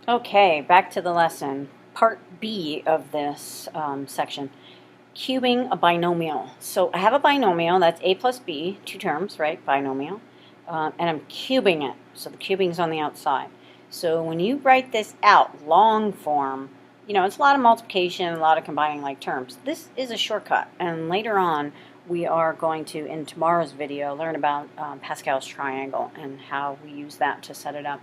Okay, back to the lesson. Part B of this section, cubing a binomial. So I have a binomial, that's a plus b, two terms, right, binomial, and I'm cubing it. So the cubing's on the outside. So when you write this out, long form, it's a lot of multiplication, a lot of combining like terms. This is a shortcut, and later on we are going to, in tomorrow's video, learn about Pascal's triangle and how we use that to set it up.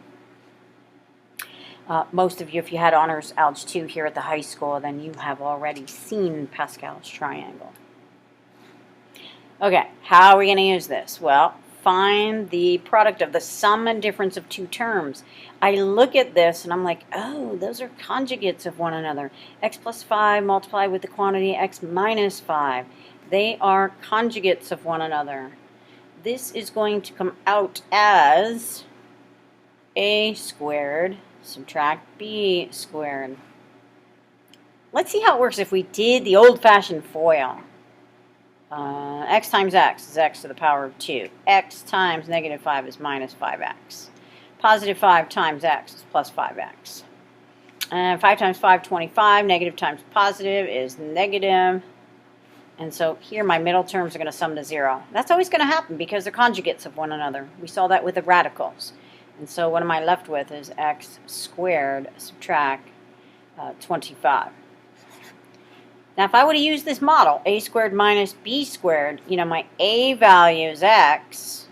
Most of you, if you had Honors Alg 2 here at the high school, then you have already seen Pascal's triangle. Okay, how are we going to use this? Well, find the product of the sum and difference of two terms. I look at this and I'm like, oh, those are conjugates of one another. X plus 5 multiplied with the quantity x minus 5. They are conjugates of one another. This is going to come out as a squared subtract b squared. Let's see how it works if we did the old-fashioned FOIL. X times x is x to the power of 2. X times negative 5 is minus 5x. Positive 5 times x is plus 5x. And 5 times 5, 25. Negative times positive is negative. And so here my middle terms are going to sum to 0. That's always going to happen because they're conjugates of one another. We saw that with the radicals. And so what am I left with is x squared subtract 25. Now if I were to use this model, a squared minus b squared, my a value is x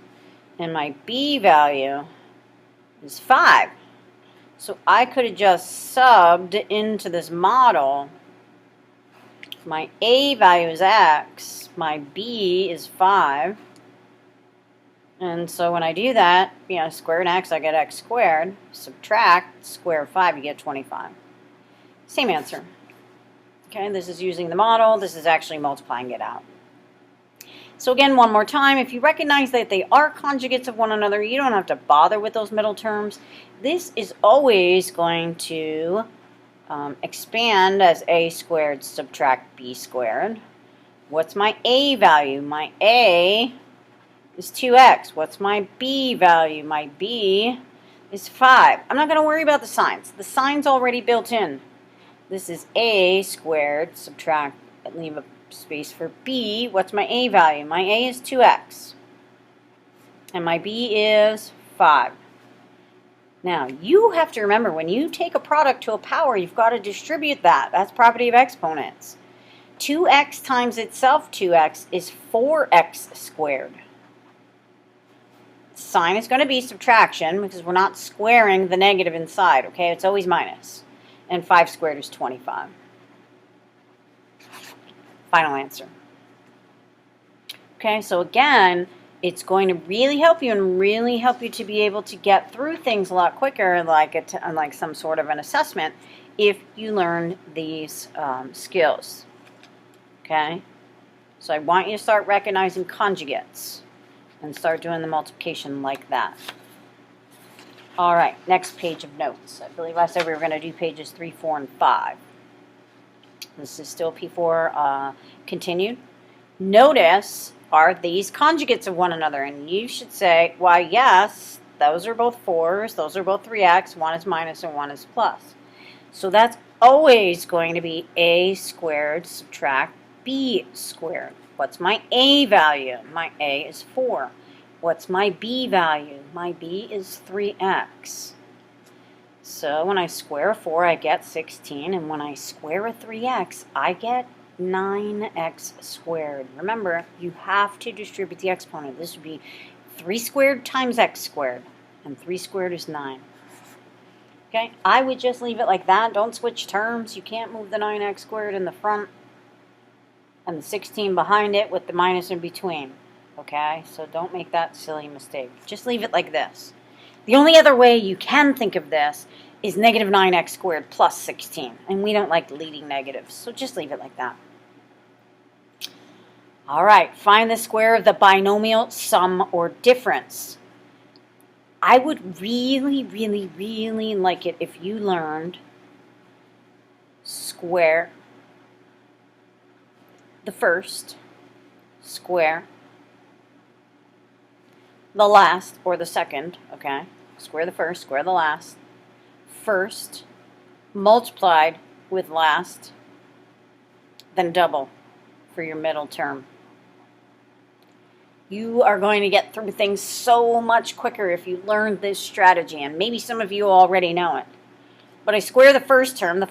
and my b value is 5. So I could have just subbed into this model. My a value is x, my b is 5. And so when I do that, square an x, I get x squared. Subtract square of 5, you get 25. Same answer. Okay, this is using the model. This is actually multiplying it out. So again, one more time, if you recognize that they are conjugates of one another, you don't have to bother with those middle terms. This is always going to expand as a squared subtract b squared. What's my a value? My a is 2x. What's my b value? My b is 5. I'm not going to worry about the signs. The sign's already built in. This is a squared, subtract, leave a space for b. What's my a value? My a is 2x. And my b is 5. Now, you have to remember, when you take a product to a power, you've got to distribute that. That's property of exponents. 2x times itself, 2x, is 4x squared. Sign is going to be subtraction because we're not squaring the negative inside, okay? It's always minus. And 5 squared is 25. Final answer. Okay, so again, it's going to really help you and really help you to be able to get through things a lot quicker, like some sort of an assessment, if you learn these skills. Okay? So I want you to start recognizing conjugates and start doing the multiplication like that. All right, next page of notes. I believe I said we were going to do pages 3, 4, and 5. This is still P4 continued. Notice, are these conjugates of one another? And you should say, why, yes, those are both 4s, those are both 3x, one is minus and one is plus. So that's always going to be a squared subtract b squared. What's my a value? My a is 4. What's my b value? My b is 3x. So when I square a 4, I get 16, and when I square a 3x, I get 9x squared. Remember, you have to distribute the exponent. This would be 3 squared times x squared, and 3 squared is 9. Okay, I would just leave it like that. Don't switch terms. You can't move the 9x squared in the front and the 16 behind it with the minus in between. Okay, so don't make that silly mistake. Just leave it like this. The only other way you can think of this is negative 9x squared plus 16. And we don't like leading negatives, so just leave it like that. All right, find the square of the binomial sum or difference. I would really, really, really like it if you learned square the first, square the last or the second, okay? Square the first, square the last. first multiplied with last, then double for your middle term. You are going to get through things so much quicker if you learn this strategy, and maybe some of you already know it. But I square the first term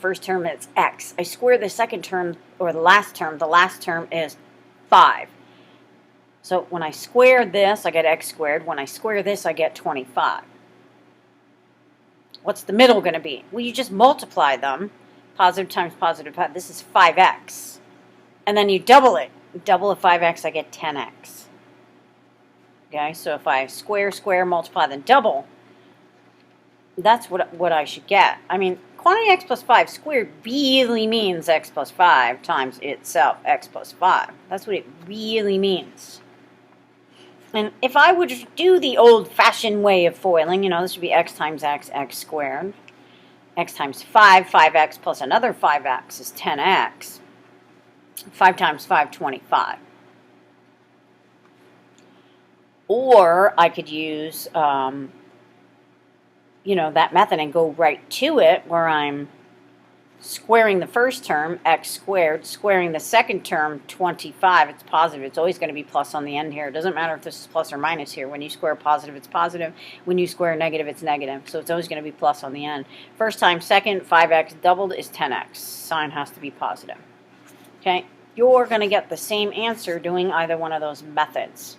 is x. I square the second term, or the last term is 5. So when I square this, I get x squared. When I square this, I get 25. What's the middle going to be? Well, you just multiply them. Positive times positive, this is 5x. And then you double it. Double the 5x, I get 10x. Okay, so if I square, multiply, then double, that's what I should get. I mean, quantity x plus 5 squared really means x plus 5 times itself, x plus 5. That's what it really means. And if I would do the old-fashioned way of foiling, this would be x times x squared. X times 5x plus another 5x is 10x. 5 times 5, 25. Or I could use, that method and go right to it where I'm squaring the first term, x squared, squaring the second term, 25. It's positive. It's always going to be plus on the end here. It doesn't matter if this is plus or minus here. When you square positive, it's positive. When you square negative, it's negative. So it's always going to be plus on the end. First time, second, 5x doubled is 10x. Sign has to be positive. Okay? You're going to get the same answer doing either one of those methods.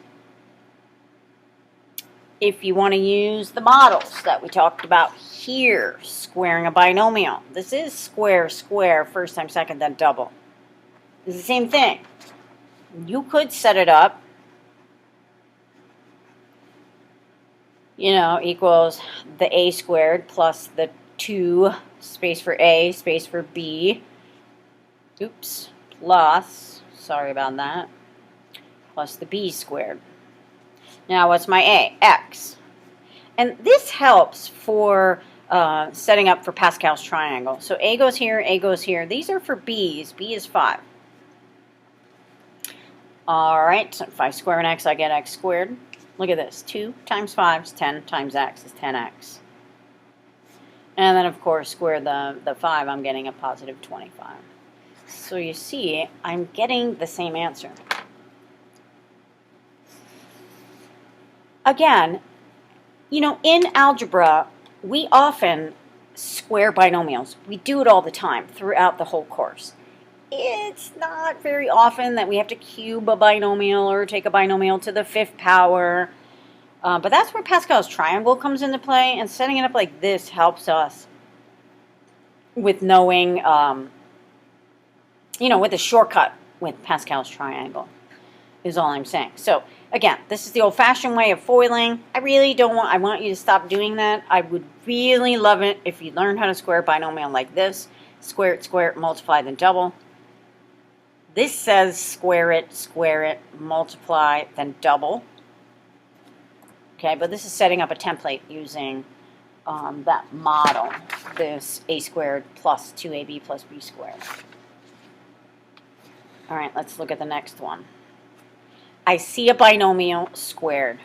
If you want to use the models that we talked about here, squaring a binomial. This is square, first time, second, then double. It's the same thing. You could set it up, equals the a squared plus the 2, space for a, space for b, plus, sorry about that, plus the b squared. Now, what's my a? X. And this helps for setting up for Pascal's triangle. So a goes here, a goes here. These are for b's. B is 5. All right, so if I square an x, I get x squared. Look at this. 2 times 5 is 10 times x is 10x. And then, of course, square the 5, I'm getting a positive 25. So you see, I'm getting the same answer. Again, in algebra, we often square binomials. We do it all the time throughout the whole course. It's not very often that we have to cube a binomial or take a binomial to the 5th power. But that's where Pascal's triangle comes into play, and setting it up like this helps us with knowing, with a shortcut with Pascal's triangle, is all I'm saying. So, again, this is the old-fashioned way of foiling. I want you to stop doing that. I would really love it if you learned how to square a binomial like this. Square it, multiply, then double. This says square it, multiply, then double. Okay, but this is setting up a template using that model, this a squared plus 2ab plus b squared. All right, let's look at the next one. I see a binomial squared.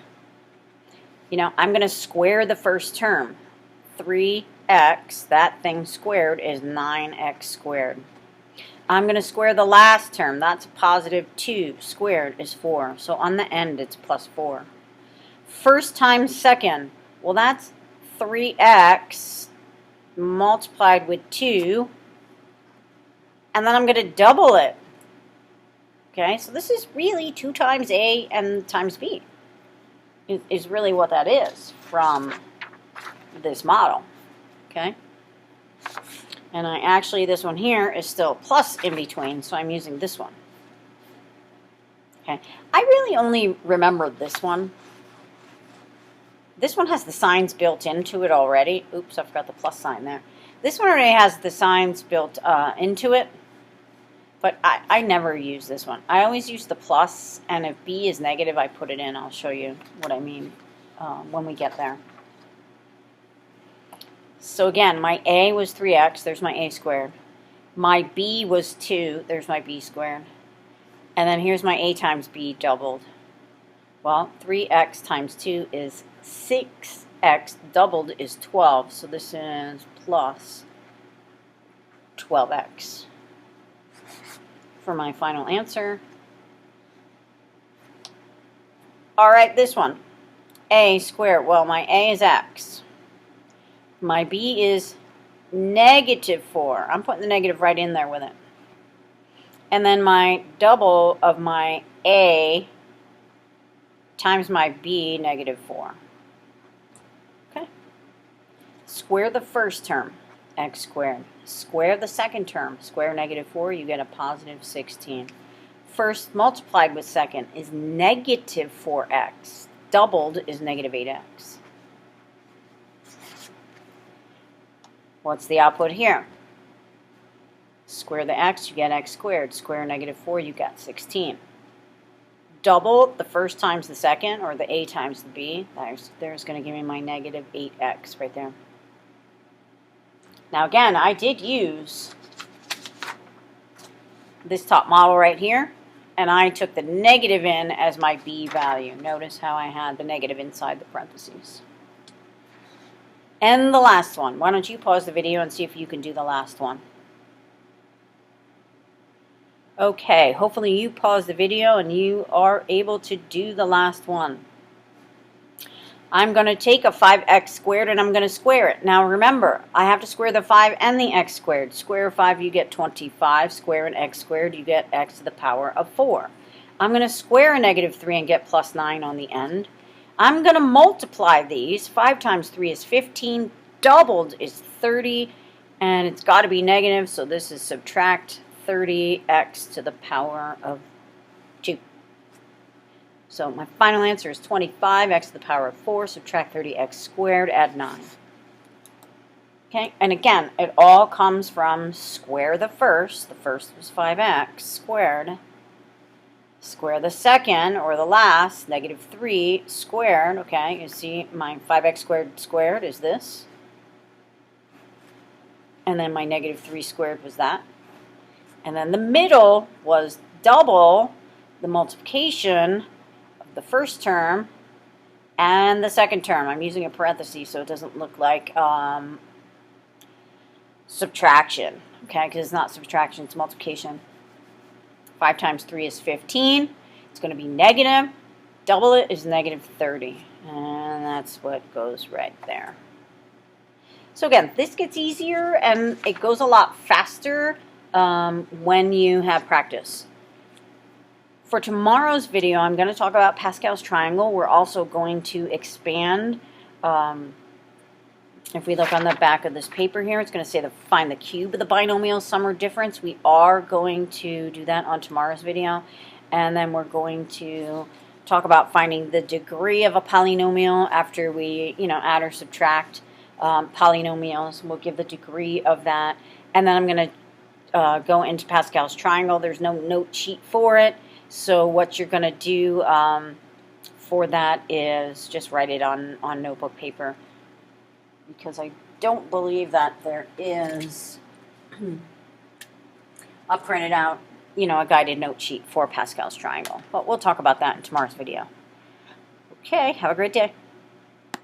I'm going to square the first term. 3x, that thing squared, is 9x squared. I'm going to square the last term. That's positive 2 squared is 4. So on the end, it's plus 4. First times second, well, that's 3x multiplied with 2. And then I'm going to double it. Okay, so this is really 2 times a and times b. Is really what that is from this model. Okay? And this one here is still plus in between, so I'm using this one. Okay, I really only remember this one. This one has the signs built into it already. Oops, I forgot the plus sign there. This one already has the signs built into it. But I never use this one. I always use the plus, and if b is negative, I put it in. I'll show you what I mean when we get there. So again, my a was 3x. There's my a squared. My b was 2. There's my b squared. And then here's my a times b doubled. Well, 3x times 2 is 6x x doubled is 12, so this is plus 12x for my final answer. All right, this one, a squared. Well, my a is x. My b is negative 4. I'm putting the negative right in there with it. And then my double of my a times my b, negative 4. Okay. Square the first term, x squared. Square the second term, square negative 4, you get a positive 16. First multiplied with second is negative 4x. Doubled is negative 8x. What's the output here? Square the x, you get x squared. Square negative 4, you got 16. Double the first times the second, or the a times the b. There's going to give me my negative 8x right there. Now again, I did use this top model right here, and I took the negative in as my b value. Notice how I had the negative inside the parentheses. And the last one. Why don't you pause the video and see if you can do the last one. Okay, hopefully you pause the video and you are able to do the last one. I'm going to take a 5x squared and I'm going to square it. Now remember, I have to square the 5 and the x squared. Square 5, you get 25. Square an x squared, you get x to the power of 4. I'm going to square a negative 3 and get plus 9 on the end. I'm going to multiply these. 5 times 3 is 15. Doubled is 30. And it's got to be negative, so this is subtract 30x to the power of 2. So my final answer is 25x to the power of 4, subtract 30x squared, add 9. Okay, and again, it all comes from square the first. The first was 5x squared. Square the second, or the last, negative 3 squared. Okay, you see my 5x squared is this. And then my negative 3 squared was that. And then the middle was double the multiplication of the first term and the second term. I'm using a parenthesis so it doesn't look like subtraction, okay, because it's not subtraction, it's multiplication. 5 times 3 is 15. It's going to be negative. Double it is negative 30. And that's what goes right there. So again, this gets easier and it goes a lot faster when you have practice. For tomorrow's video, I'm going to talk about Pascal's triangle. We're also going to expand. If we look on the back of this paper here, it's going to say find the cube of the binomial sum or difference. We are going to do that on tomorrow's video. And then we're going to talk about finding the degree of a polynomial after we, add or subtract polynomials. We'll give the degree of that. And then I'm going to go into Pascal's triangle. There's no note sheet for it. So what you're going to do for that is just write it on notebook paper, because I don't believe that there is a printed out, a guided note sheet for Pascal's triangle. But we'll talk about that in tomorrow's video. Okay, have a great day.